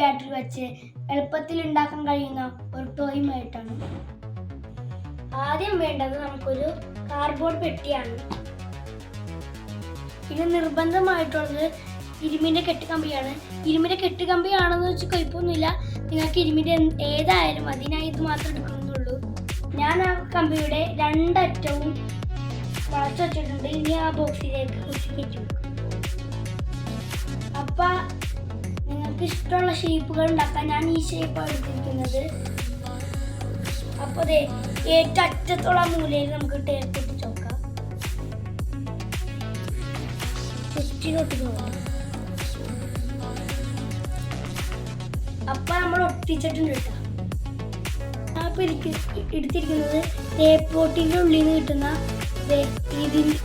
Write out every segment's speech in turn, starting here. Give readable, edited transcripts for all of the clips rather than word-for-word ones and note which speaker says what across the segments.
Speaker 1: Battery വെച്ച് എളുപ്പത്തിൽ ഉണ്ടാക്കാൻ കഴിയുന്ന ഒരു ടോയുമായിട്ടാണ്. ആദ്യം വേണ്ടത് നമുക്കൊരു കാർഡ്ബോർഡ് പെട്ടിയാണ്. ഇത് നിർബന്ധമായിട്ടുള്ളത് ഇരുമ്പിൻ്റെ കെട്ടുകമ്പിയാണ്. ഇരുമ്പിൻ്റെ കെട്ടുകമ്പിയാണെന്ന് വെച്ച് കുഴപ്പമൊന്നുമില്ല, നിങ്ങൾക്ക് ഇരുമ്പിൻ്റെ ഏതായാലും അതിനായി ഇത് മാത്രം എടുക്കുന്നുള്ളൂ. ഞാൻ ആ കമ്പിയുടെ രണ്ടറ്റവും വളച്ചു വെച്ചിട്ടുണ്ട്. ഇനി ആ ബോക്സിലേക്ക് കുത്തിക്കയറ്റും. അപ്പം നിങ്ങൾക്ക് ഇഷ്ടമുള്ള ഷേപ്പുകൾ ഉണ്ടാക്കാൻ ഞാൻ ഈ ഷേപ്പാണ് എടുത്തിരിക്കുന്നത്. അപ്പോൾ അതെ ഏറ്റവും അറ്റത്തുള്ള മൂലയിൽ നമുക്ക് ടേപ്പ് ഒട്ടിച്ച് നോക്കാം. ചുറ്റിലോട്ട് പോകാം. അപ്പം നമ്മൾ ഒട്ടിച്ചിട്ടുണ്ട് കേട്ടോ. അപ്പോൾ എടുത്തിരിക്കുന്നത് ടേപ്പ് പൊട്ടിൻ്റെ ഉള്ളിൽ നിന്ന് കിട്ടുന്ന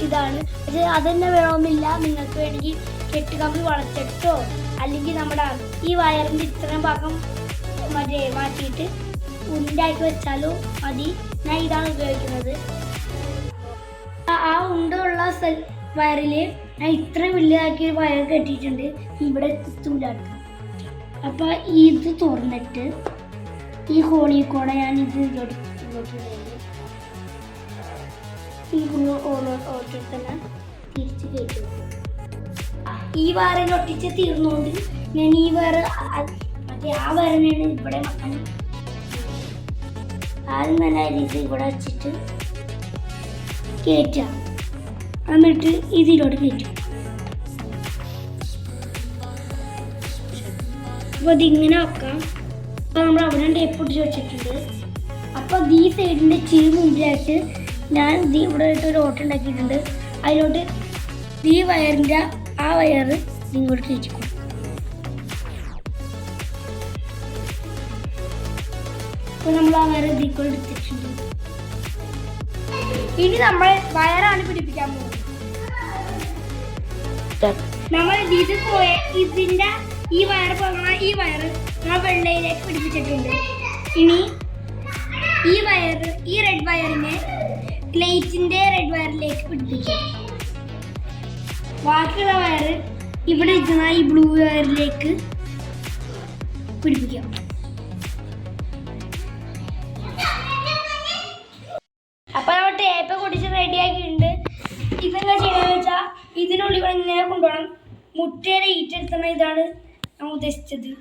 Speaker 1: ഇതാണ്. പക്ഷേ അതന്നെ വേണമെന്നില്ല, നിങ്ങൾക്ക് വേണമെങ്കിൽ കെട്ടുകമ്പി വളച്ചിട്ടോ അല്ലെങ്കിൽ നമ്മുടെ ഈ വയറിൻ്റെ ഇത്രയും ഭാഗം മാറ്റിയിട്ട് ഉണ്ടാക്കി വെച്ചാലോ മതി. ഞാൻ ഇതാണ് ഉപയോഗിക്കുന്നത്. ആ ഉണ്ടുള്ള വയറിൽ ഞാൻ ഇത്രയും വലുതാക്കി വയർ കെട്ടിയിട്ടുണ്ട്. ഇവിടെ തുണ്ടാക്കുക. അപ്പം ഇത് തുറന്നിട്ട് ഈ ഹോളിൽ കൂടെ ഞാൻ ഇത് ഓട്ടോ തന്നെ തിരിച്ച് കയറ്റും. ഈ വയറിൽ ഒട്ടിച്ച് തീർന്നുകൊണ്ട് ഞാൻ ഈ വയറ് മറ്റേ ആ വയറിനാണ് ഇവിടെ മക്കാൻ. ആദ്യം തന്നെ ഇത് ഇവിടെ വെച്ചിട്ട് കയറ്റാം. എന്നിട്ട് ഇതിലോട്ട് കയറ്റും. അപ്പോൾ ഇതിങ്ങനെ വെക്കാം. അപ്പോൾ നമ്മൾ അവിടെ ടേപ്പ് ഒട്ടിച്ച് വെച്ചിട്ടുണ്ട്. അപ്പോൾ ഈ സൈഡിൻ്റെ ചിരി മുമ്പിലായിട്ട് ഞാൻ ഇത് ഇവിടെ ആയിട്ട് ഒരു ഓട്ടം ഉണ്ടാക്കിയിട്ടുണ്ട്. അതിലോട്ട് ഈ വയറിൻ്റെ ആ വയറ് ഇങ്ങോട്ട് കയറ്റിക്കും. അപ്പോൾ നമ്മൾ ആ വയറ് ഇതിൽ എടുത്തിട്ടുണ്ട്. ഇനി നമ്മൾ വയറാണ് പിടിപ്പിക്കാൻ പോകുന്നത്. നമ്മൾ ഇത് പോയ ഇതിൻ്റെ ഈ വയർ പോകുന്ന ഈ വയറ് നമ്മൾ വെള്ളയിലേക്ക് പിടിപ്പിച്ചിട്ടുണ്ട്. ഇനി ഈ റെഡ് വയറിനെ ലൈറ്റിൻ്റെ റെഡ് വയറിലേക്ക് പിടിപ്പിക്കാം. ബാക്കിയുള്ള വയറ് ഇവിടെ ഇരിക്കുന്ന ഈ ബ്ലൂ വയറിലേക്ക് പിടിപ്പിക്കാം. അപ്പോൾ നമ്മൾ ടേപ്പ് പൊടിച്ച് റെഡിയാക്കിയിട്ടുണ്ട്. ഇതെന്താ ചെയ്യുന്നത് വെച്ചാൽ ഇതിനുള്ളിൽ കൂടെ ഇങ്ങനെ കൊണ്ടുപോകണം. മുട്ടയുടെ ഈറ്റെടുത്തുന്ന ഇതാണ് ഞാൻ ഉദ്ദേശിച്ചത്.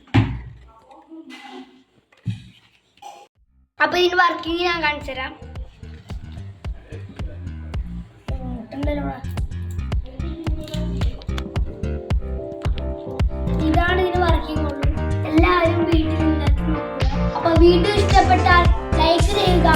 Speaker 1: അപ്പോൾ ഇതിന് വർക്കിംഗ് ഞാൻ കാണിച്ചു തരാം. ഇതാണ് ഇതിന് വർക്കിംഗ് ഉള്ളൂ. എല്ലാവരും വീട്ടിൽ ഉണ്ടാക്കി നോക്കുക. അപ്പോൾ വീഡിയോ ഇഷ്ടപ്പെട്ടാൽ ലൈക്ക് ചെയ്യുക.